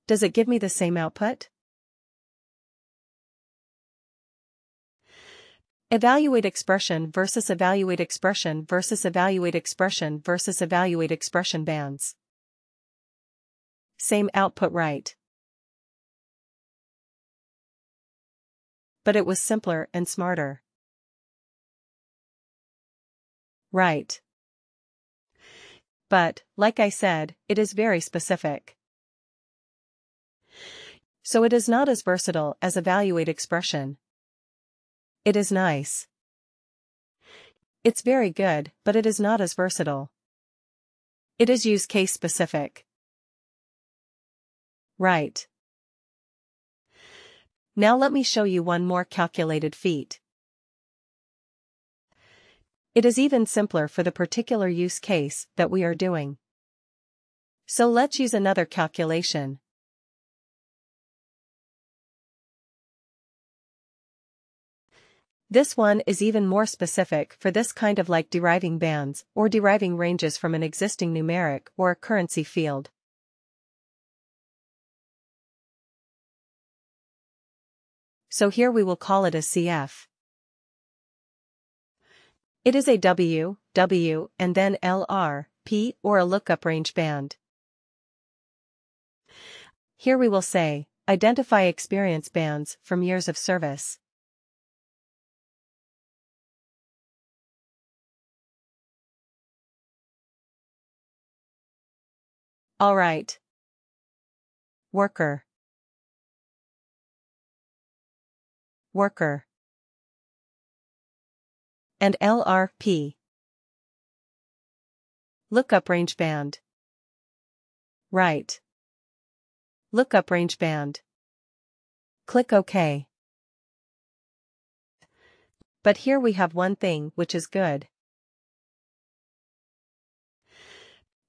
Does it give me the same output? Evaluate expression versus evaluate expression versus evaluate expression versus evaluate expression bands. Same output, right? But it was simpler and smarter. Right. But, like I said, it is very specific. So it is not as versatile as evaluate expression. It is nice. It's very good, but it is not as versatile. It is use case specific. Right. Now let me show you one more calculated feat. It is even simpler for the particular use case that we are doing. So let's use another calculation. This one is even more specific for this kind of like deriving bands or deriving ranges from an existing numeric or a currency field. So here we will call it a CF. It is a W, W, and then LR, P or a lookup range band. Here we will say, identify experience bands from years of service. Alright. Worker. Worker. And LRP. Lookup range band. Right. Lookup range band. Click OK. But here we have one thing which is good.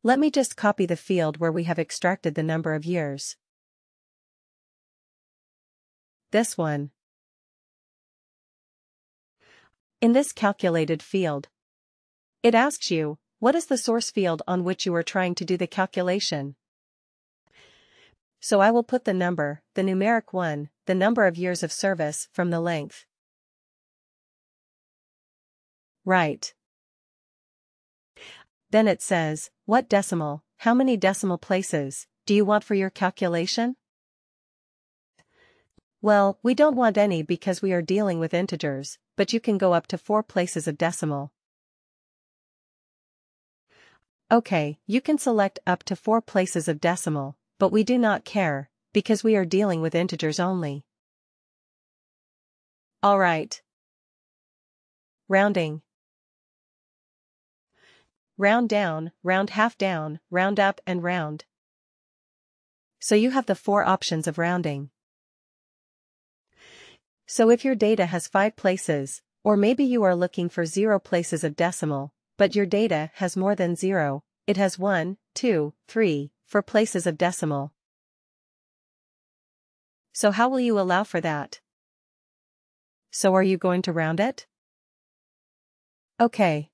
Let me just copy the field where we have extracted the number of years. This one. In this calculated field, it asks you, what is the source field on which you are trying to do the calculation? So I will put the number, the numeric 1, the number of years of service from the length. Right. Then it says, what decimal, how many decimal places, do you want for your calculation? Well, we don't want any because we are dealing with integers, but you can go up to 4 places of decimal. Okay, you can select up to 4 places of decimal, but we do not care, because we are dealing with integers only. Alright. Rounding. Round down, round half down, round up and round. So you have the 4 options of rounding. So if your data has 5 places, or maybe you are looking for 0 places of decimal, but your data has more than 0, it has 1, 2, 3, 4 places of decimal. So how will you allow for that? So are you going to round it? Okay.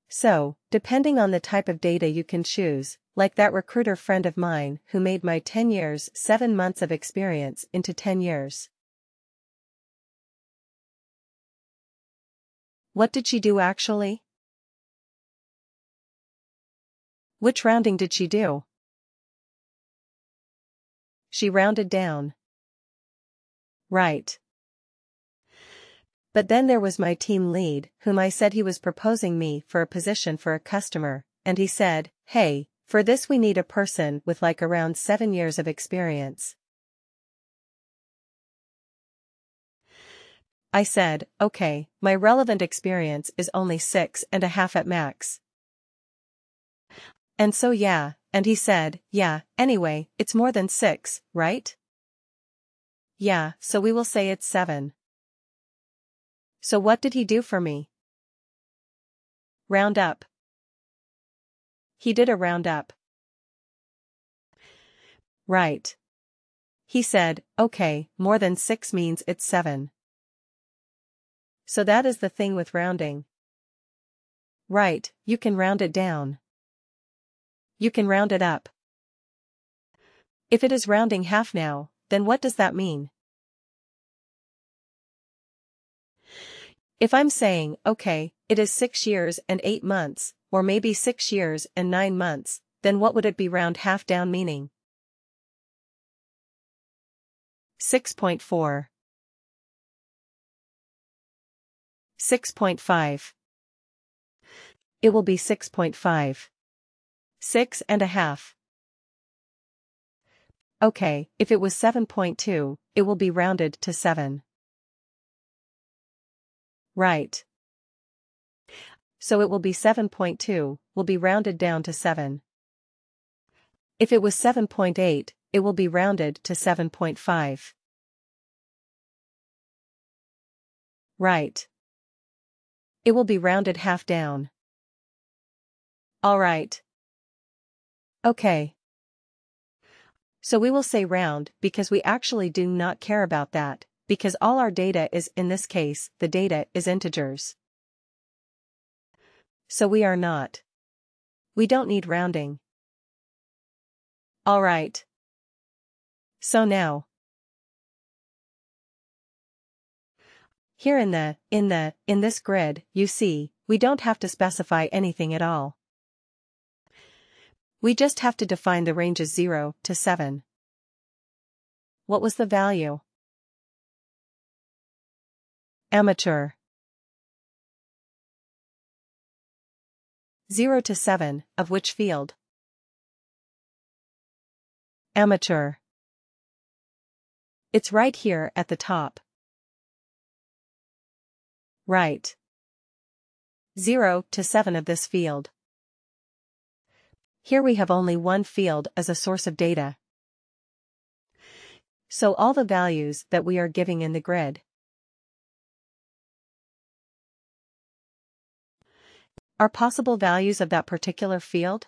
So, depending on the type of data you can choose, like that recruiter friend of mine who made my 10 years 7 months of experience into 10 years. What did she do actually? Which rounding did she do? She rounded down. Right. But then there was my team lead, whom I said he was proposing me for a position for a customer, and he said, hey, for this we need a person with like around 7 years of experience. I said, okay, my relevant experience is only 6.5 at max. And so yeah, and he said, yeah, anyway, it's more than 6, right? Yeah, so we will say it's 7. So what did he do for me? Round up. He did a round up. Right. He said, okay, more than 6 means it's 7. So that is the thing with rounding. Right, you can round it down. You can round it up. If it is rounding half now, then what does that mean? If I'm saying, okay, it is 6 years and 8 months, or maybe 6 years and 9 months, then what would it be round half down meaning? 6.4. 6.5. It will be 6.5. 6.5. Okay, if it was 7.2, it will be rounded to 7. Right. So it will be 7.2, will be rounded down to 7. If it was 7.8, it will be rounded to 7.5. Right. It will be rounded half down. All right. Okay. So we will say round because we actually do not care about that, because all our data is, in this case, the data is integers. So we are not. We don't need rounding. All right. So now, here in this grid, you see, we don't have to specify anything at all. We just have to define the ranges 0 to 7. What was the value? Amateur. 0 to 7, of which field? Amateur. It's right here at the top. Right. 0 to 7 of this field. Here we have only one field as a source of data. So all the values that we are giving in the grid are possible values of that particular field?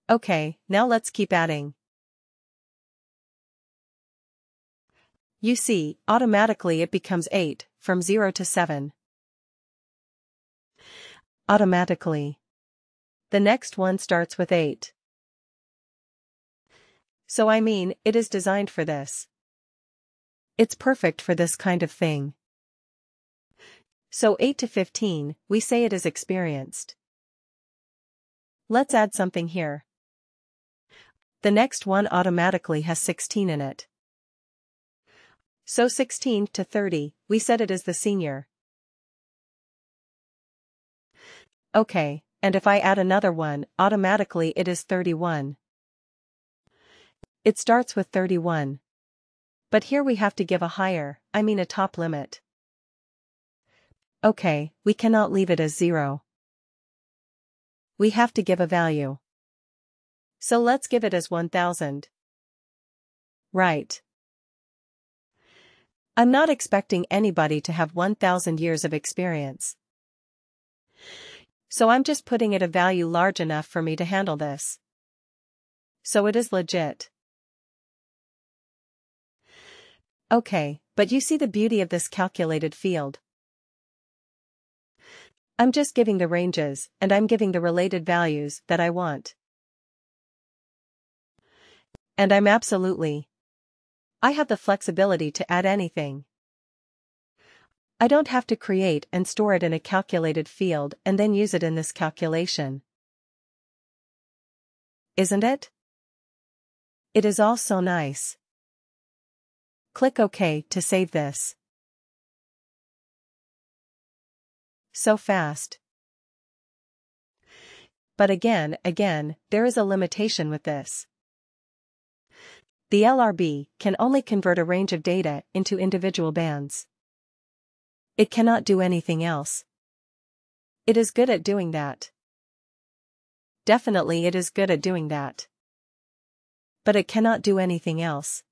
Okay, now let's keep adding. You see, automatically it becomes 8, from 0 to 7. Automatically. The next one starts with 8. So I mean, it is designed for this. It's perfect for this kind of thing. So 8 to 15, we say it is experienced. Let's add something here. The next one automatically has 16 in it. So 16 to 30, we said it is the senior. Okay, and if I add another one, automatically it is 31. It starts with 31. But here we have to give a higher, a top limit. Okay, we cannot leave it as 0. We have to give a value. So let's give it as 1000. Right. I'm not expecting anybody to have 1000 years of experience. So I'm just putting it a value large enough for me to handle this. So it is legit. Okay, but you see the beauty of this calculated field. I'm just giving the ranges, and I'm giving the related values that I want. And I have the flexibility to add anything. I don't have to create and store it in a calculated field and then use it in this calculation. Isn't it? It is all so nice. Click OK to save this. So fast. But again, there is a limitation with this. The LRB can only convert a range of data into individual bands. It cannot do anything else. It is good at doing that. Definitely it is good at doing that. But it cannot do anything else.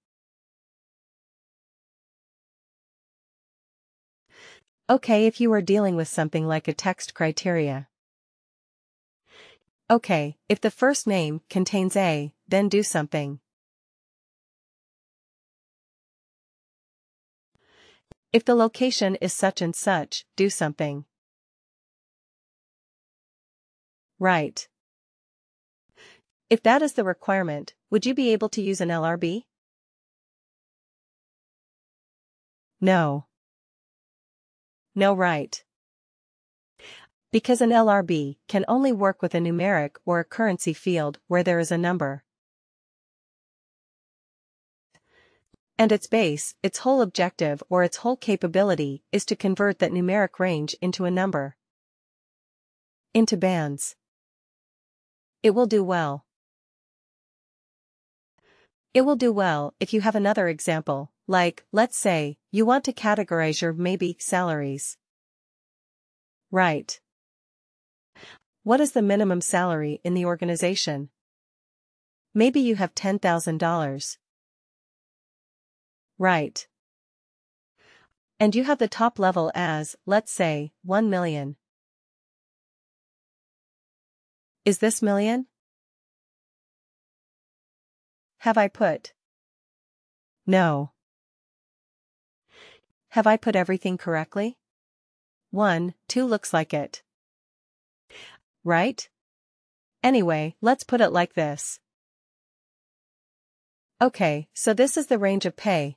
Okay, if you are dealing with something like a text criteria. Okay, if the first name contains A, then do something. If the location is such and such, do something. Right. If that is the requirement, would you be able to use an LRB? No. No, right. Because an LRB can only work with a numeric or a currency field where there is a number. And its base, its whole objective or its whole capability is to convert that numeric range into a number. Into bands. It will do well. It will do well if you have another example, like, let's say, you want to categorize your maybe salaries. Right. What is the minimum salary in the organization? Maybe you have $10,000. Right. And you have the top level as, let's say, 1 million. Is this million? Have I put? No. Have I put everything correctly? 1, 2 looks like it. Right? Anyway, let's put it like this. Okay, so this is the range of pay.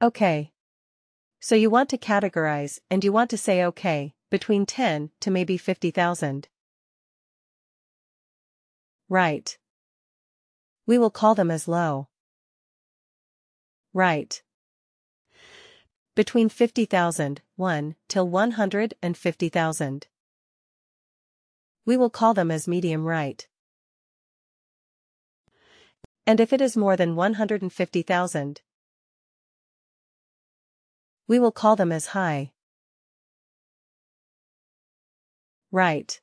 Okay. So you want to categorize and you want to say okay, between 10 to maybe 50,000. Right. We will call them as low. Right. Between 50,000, 1, till 150,000. We will call them as medium, right. And if it is more than 150,000, we will call them as high. Right.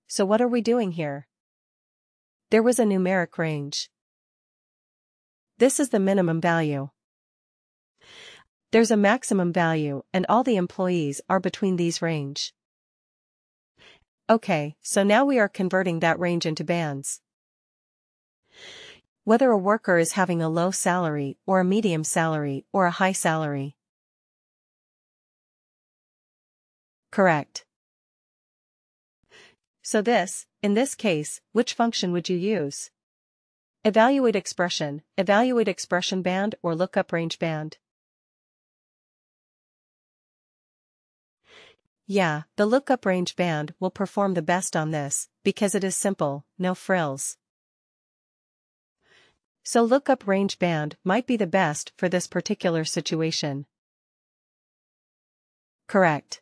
So what are we doing here? There was a numeric range. This is the minimum value. There's a maximum value and all the employees are between these range. Okay, so now we are converting that range into bands. Whether a worker is having a low salary or a medium salary or a high salary. Correct. So in this case, which function would you use? Evaluate expression band or lookup range band? Yeah, the lookup range band will perform the best on this, because it is simple, no frills. So lookup range band might be the best for this particular situation. Correct.